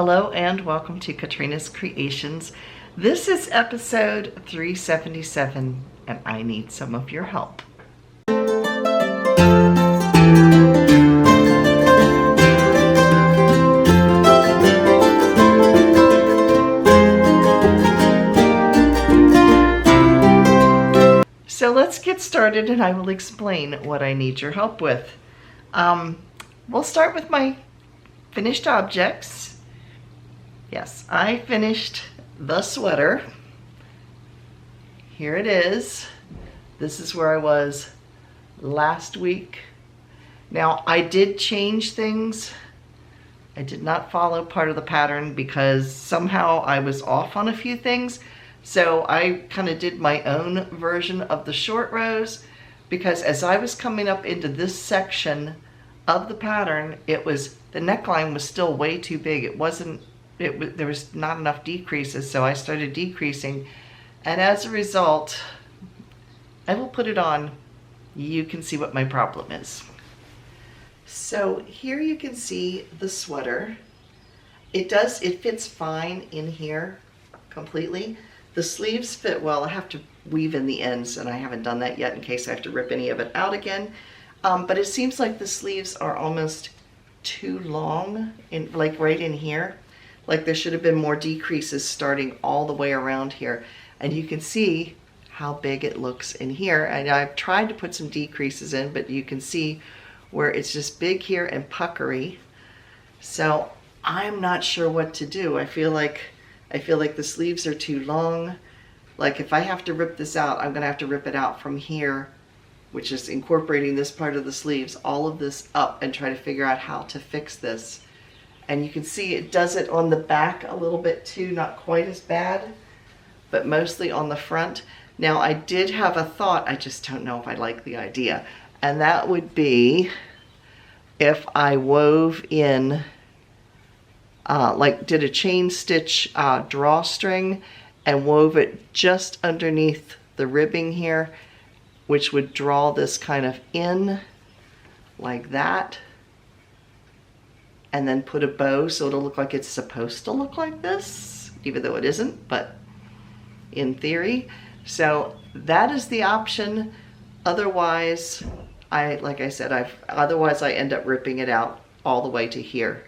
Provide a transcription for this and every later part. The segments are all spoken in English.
Hello and welcome to Katrina's Creations. This is episode 377 and I need some of your help. So let's get started and I will explain what I need your help with. We'll start with my finished objects. Yes, I finished the sweater. Here it is. This is where I was last week. Now, I did change things. I did not follow part of the pattern because somehow I was off on a few things. So I kind of did my own version of the short rows because as I was coming up into this section of the pattern, the neckline was still way too big. There was not enough decreases, so I started decreasing. And as a result, I will put it on. You can see what my problem is. So here you can see the sweater. It fits fine in here completely. The sleeves fit well. I have to weave in the ends and I haven't done that yet in case I have to rip any of it out again. But it seems like the sleeves are almost too long, like right in here. Like there should have been more decreases starting all the way around here. And you can see how big it looks in here. And I've tried to put some decreases in, but you can see where it's just big here and puckery. So I'm not sure what to do. I feel like the sleeves are too long. Like if I have to rip this out, I'm gonna have to rip it out from here, which is incorporating this part of the sleeves, all of this up, and try to figure out how to fix this. And you can see it does it on the back a little bit too, not quite as bad, but mostly on the front. Now I did have a thought, I just don't know if I like the idea, and that would be if I wove in, did a chain stitch drawstring and wove it just underneath the ribbing here, which would draw this kind of in like that. And then put a bow so it'll look like it's supposed to look like this, even though it isn't, but in theory. So that is the option. Otherwise, otherwise I end up ripping it out all the way to here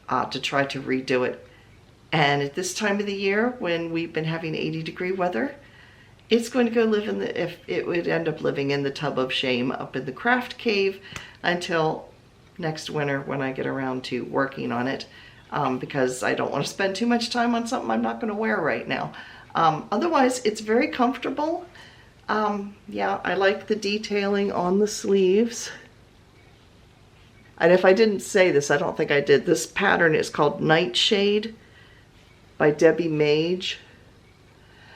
to try to redo it. And at this time of the year, when we've been having 80-degree weather, it's going to go live it would end up living in the tub of shame up in the craft cave until next winter when I get around to working on it, because I don't want to spend too much time on something I'm not going to wear right now. Otherwise, it's very comfortable. Yeah, I like the detailing on the sleeves. And if I didn't say this, I don't think I did. This pattern is called Nightshade by Debbie Mage.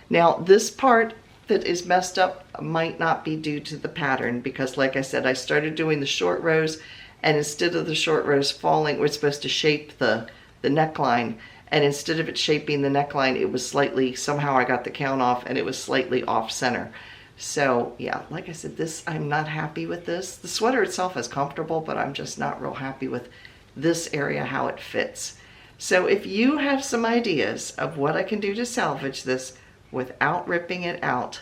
Now, this part that is messed up might not be due to the pattern because, like I said, I started doing the short rows, and instead of the short rows falling, we're supposed to shape the neckline. And instead of it shaping the neckline, it was slightly, somehow I got the count off and it was slightly off center. So yeah, like I said, I'm not happy with this. The sweater itself is comfortable, but I'm just not real happy with this area, how it fits. So if you have some ideas of what I can do to salvage this without ripping it out,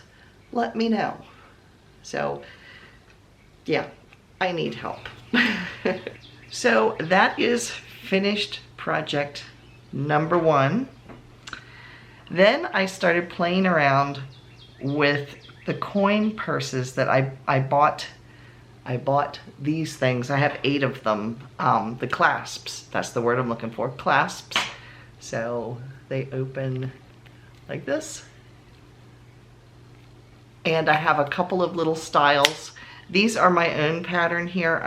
let me know. So yeah, I need help. So that is finished project number 1. Then I started playing around with the coin purses that I bought. I bought these things. I have 8 of them. The clasps, that's the word I'm looking for, clasps. So they open like this. And I have a couple of little styles. These are my own pattern here.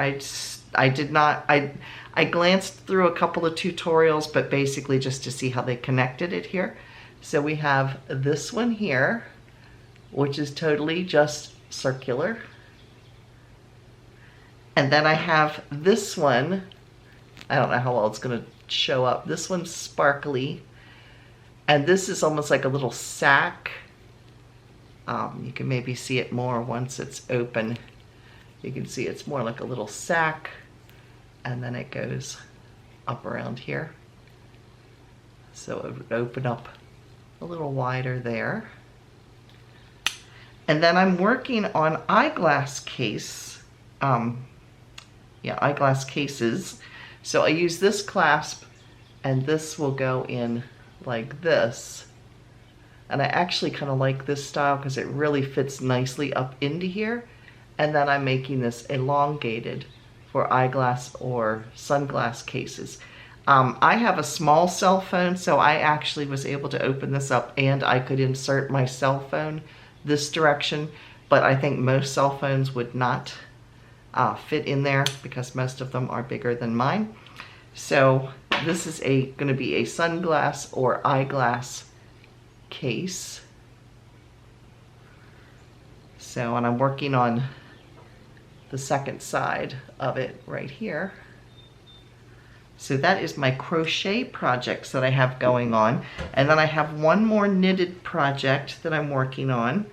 I glanced through a couple of tutorials, but basically just to see how they connected it here. So we have this one here, which is totally just circular. And then I have this one. I don't know how well it's gonna show up. This one's sparkly. And this is almost like a little sack. You can maybe see it more once it's open. You can see it's more like a little sack, and then it goes up around here. So it would open up a little wider there. And then I'm working on eyeglass case, eyeglass cases. So I use this clasp, and this will go in like this. And I actually kind of like this style because it really fits nicely up into here. And then I'm making this elongated for eyeglass or sunglass cases. I have a small cell phone, so I actually was able to open this up and I could insert my cell phone this direction, but I think most cell phones would not fit in there because most of them are bigger than mine. So this is going to be a sunglass or eyeglass case. So, and I'm working on the second side of it right here. So that is my crochet projects that I have going on. And then I have one more knitted project that I'm working on.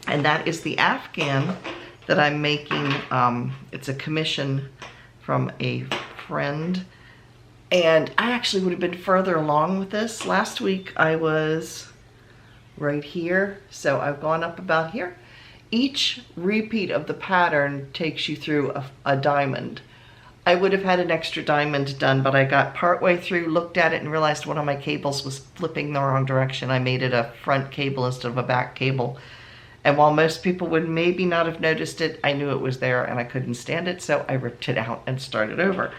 And that is the Afghan that I'm making. It's a commission from a friend. And I actually would have been further along with this. Last week I was right here. So I've gone up about here. Each repeat of the pattern takes you through a diamond. I would have had an extra diamond done, but I got partway through, looked at it, and realized one of my cables was flipping the wrong direction. I made it a front cable instead of a back cable. And while most people would maybe not have noticed it, I knew it was there and I couldn't stand it, so I ripped it out and started over.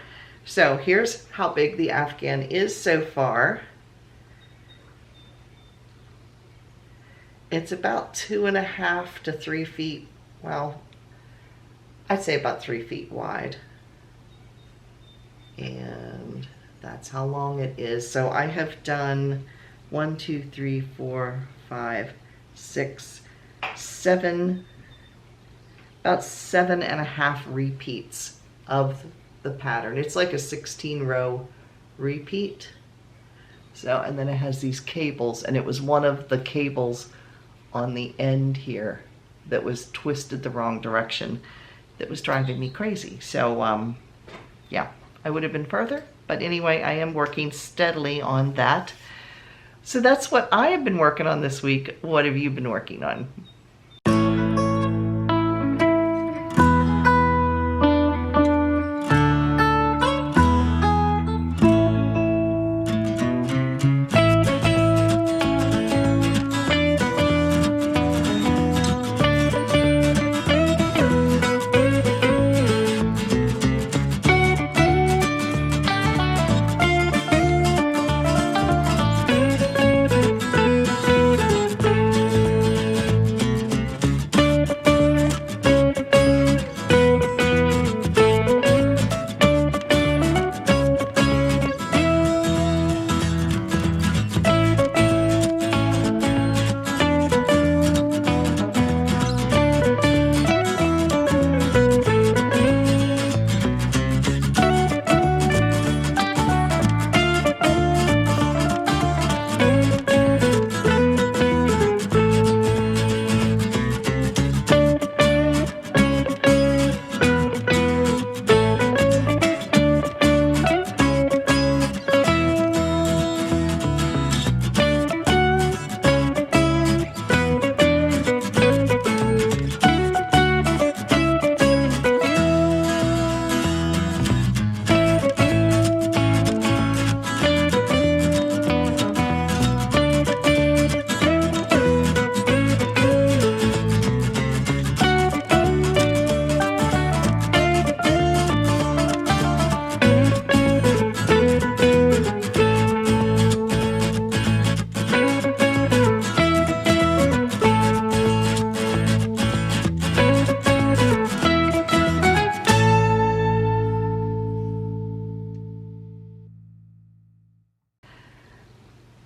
So here's how big the Afghan is so far. It's about 2.5 to 3 feet, well, I'd say about 3 feet wide. And that's how long it is. So I have done 1, 2, 3, 4, 5, 6, 7, about 7.5 repeats of the pattern. It's like a 16-row repeat. So, and then it has these cables, and it was one of the cables on the end here that was twisted the wrong direction that was driving me crazy. So, yeah. I would have been further, but anyway, I am working steadily on that. So that's what I have been working on this week. What have you been working on?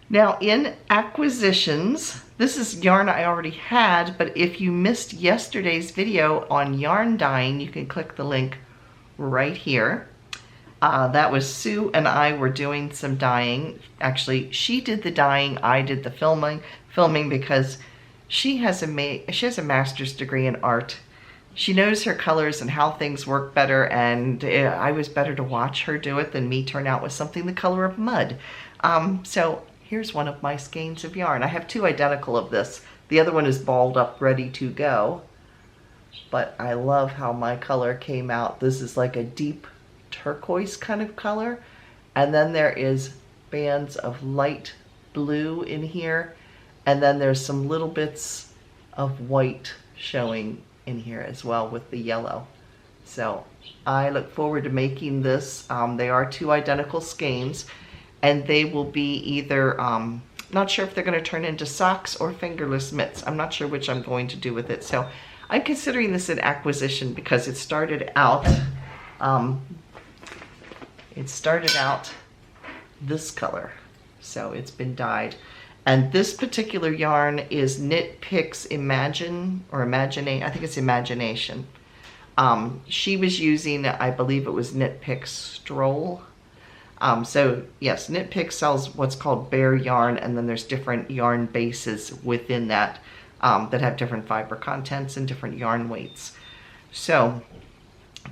Now in acquisitions, this is yarn I already had, but if you missed yesterday's video on yarn dyeing, you can click the link right here. That was Sue and I were doing some dyeing. Actually, she did the dyeing, I did the filming because she has a master's degree in art, she knows her colors and how things work better, and I was better to watch her do it than me turn out with something the color of mud. So here's one of my skeins of yarn. I have two identical of this. The other one is balled up, ready to go. But I love how my color came out. This is like a deep turquoise kind of color. And then there is bands of light blue in here. And then there's some little bits of white showing in here as well with the yellow. So I look forward to making this. They are two identical skeins, and they will be either, not sure if they're going to turn into socks or fingerless mitts. I'm not sure which I'm going to do with it. So I'm considering this an acquisition because it started out this color. So it's been dyed. And this particular yarn is Knit Picks Imagine, or Imaginate, I think it's Imagination. She was using, I believe it was Knit Picks Stroll. So yes, Knit Picks sells what's called bare yarn, and then there's different yarn bases within that that have different fiber contents and different yarn weights. So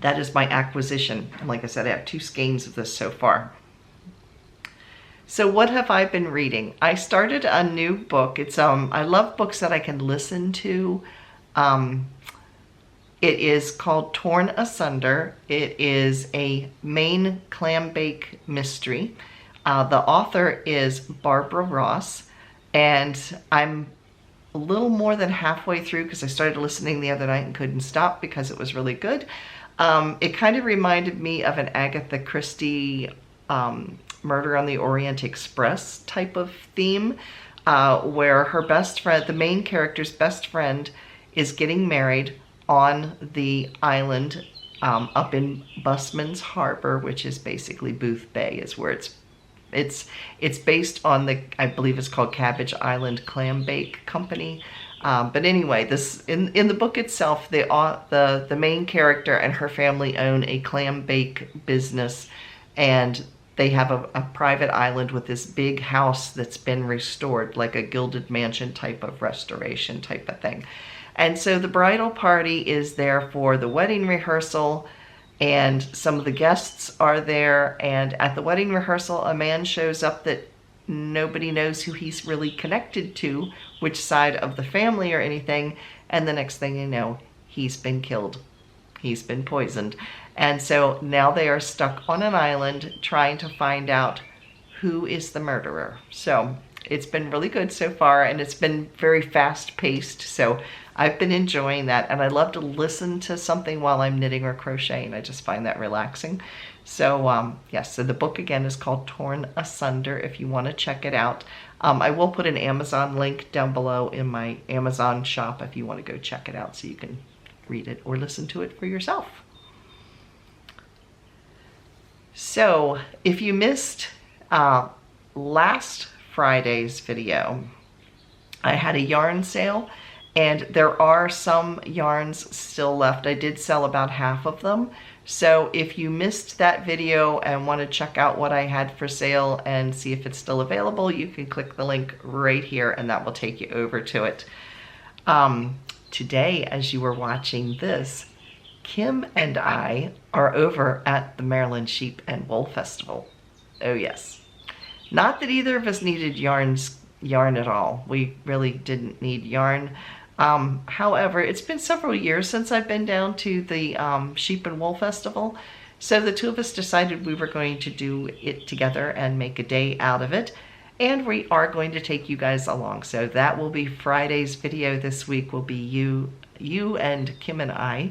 that is my acquisition. And like I said, I have two skeins of this so far. So what have I been reading? I started a new book. It's I love books that I can listen to. It is called Torn Asunder. It is a Maine clam bake mystery. The author is Barbara Ross, and I'm a little more than halfway through because I started listening the other night and couldn't stop because it was really good. It kind of reminded me of an Agatha Christie Murder on the Orient Express type of theme, where her best friend, the main character's best friend, is getting married on the island up in Busman's Harbor, which is basically Booth Bay, is where it's based on the, I believe it's called Cabbage Island Clam Bake Company. But anyway, this in the book itself, the main character and her family own a clam bake business, and they have a private island with this big house that's been restored, like a gilded mansion type of restoration type of thing. And so the bridal party is there for the wedding rehearsal, and some of the guests are there. And at the wedding rehearsal, a man shows up that nobody knows who he's really connected to, which side of the family or anything. And the next thing you know, he's been killed. He's been poisoned. And so now they are stuck on an island trying to find out who is the murderer. So it's been really good so far, and it's been very fast paced. So I've been enjoying that, and I love to listen to something while I'm knitting or crocheting. I just find that relaxing. So yes, so the book again is called Torn Asunder if you want to check it out. I will put an Amazon link down below in my Amazon shop if you want to go check it out so you can read it or listen to it for yourself. So if you missed last Friday's video, I had a yarn sale, and there are some yarns still left. I did sell about half of them. So if you missed that video and want to check out what I had for sale and see if it's still available, you can click the link right here and that will take you over to it. Today, as you were watching this, Kim and I are over at the Maryland Sheep and Wool Festival. Oh yes. Not that either of us needed yarn at all. We really didn't need yarn. However, it's been several years since I've been down to the Sheep and Wool Festival. So the two of us decided we were going to do it together and make a day out of it. And we are going to take you guys along. So that will be Friday's video this week, will be you and Kim and I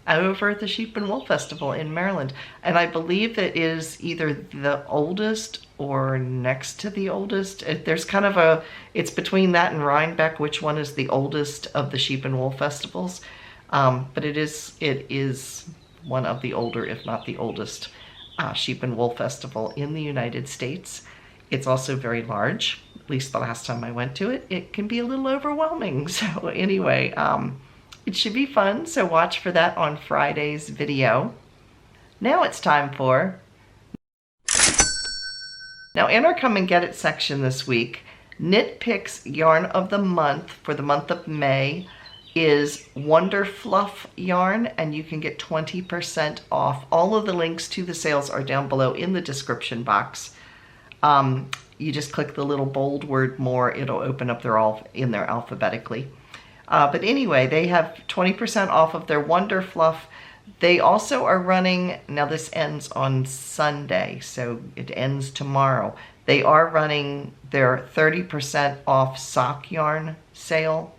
over at the Sheep and Wool Festival in Maryland. And I believe it is either the oldest or next to the oldest. There's kind of it's between that and Rhinebeck, which one is the oldest of the Sheep and Wool Festivals. But it is one of the older, if not the oldest, Sheep and Wool Festival in the United States. It's also very large, at least the last time I went to it. It can be a little overwhelming. So anyway, it should be fun. So watch for that on Friday's video. Now it's time for... Now in our Come and Get It section this week, Knit Picks Yarn of the Month for the month of May is Wonder Fluff yarn, and you can get 20% off. All of the links to the sales are down below in the description box. You just click the little bold word more, it'll open up, they're all in there alphabetically. But anyway, they have 20% off of their Wonder Fluff. They also are running, now this ends on Sunday, so it ends tomorrow. They are running their 30% off sock yarn sale.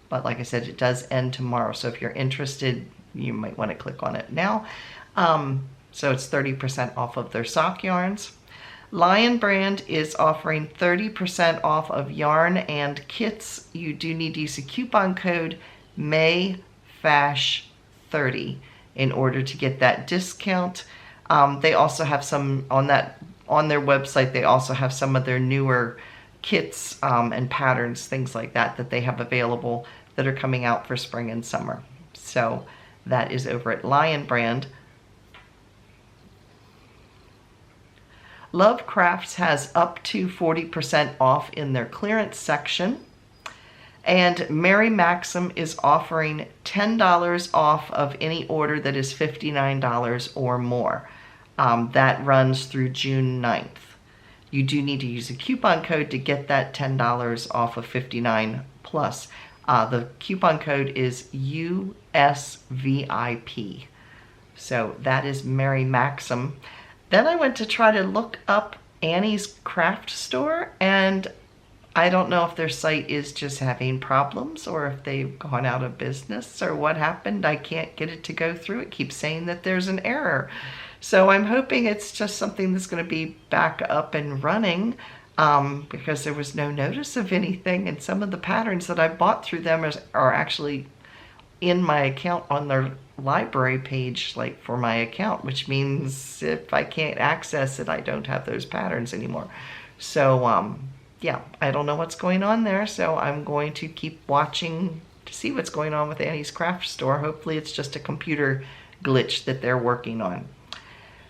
But like I said, it does end tomorrow. So if you're interested, you might want to click on it now. So it's 30% off of their sock yarns. Lion Brand is offering 30% off of yarn and kits. You do need to use a coupon code MAYFASH30 in order to get that discount. They also have some on their website. They also have some of their newer kits and patterns, things like that, that they have available that are coming out for spring and summer. So that is over at Lion Brand. Lovecrafts has up to 40% off in their clearance section. And Mary Maxim is offering $10 off of any order that is $59 or more. That runs through June 9th. You do need to use a coupon code to get that $10 off of $59 plus. The coupon code is USVIP. So that is Mary Maxim. Then I went to try to look up Annie's Craft Store, and I don't know if their site is just having problems or if they've gone out of business or what happened. I can't get it to go through. It keeps saying that there's an error. So I'm hoping it's just something that's going to be back up and running, because there was no notice of anything, and some of the patterns that I bought through them are actually in my account on their library page, like for my account, which means if I can't access it, I don't have those patterns anymore. So yeah, I don't know what's going on there, so I'm going to keep watching to see what's going on with Annie's Craft Store. Hopefully it's just a computer glitch that they're working on.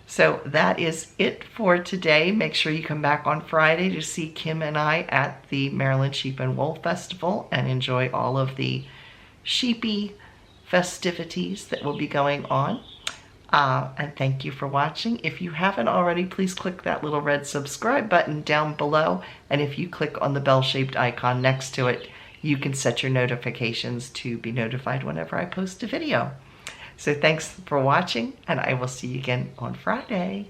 So that is it for today. Make sure you come back on Friday to see Kim and I at the Maryland Sheep and Wool Festival and enjoy all of the sheepy festivities that will be going on. And thank you for watching. If you haven't already, please click that little red subscribe button down below. And if you click on the bell-shaped icon next to it, you can set your notifications to be notified whenever I post a video. So thanks for watching, and I will see you again on Friday.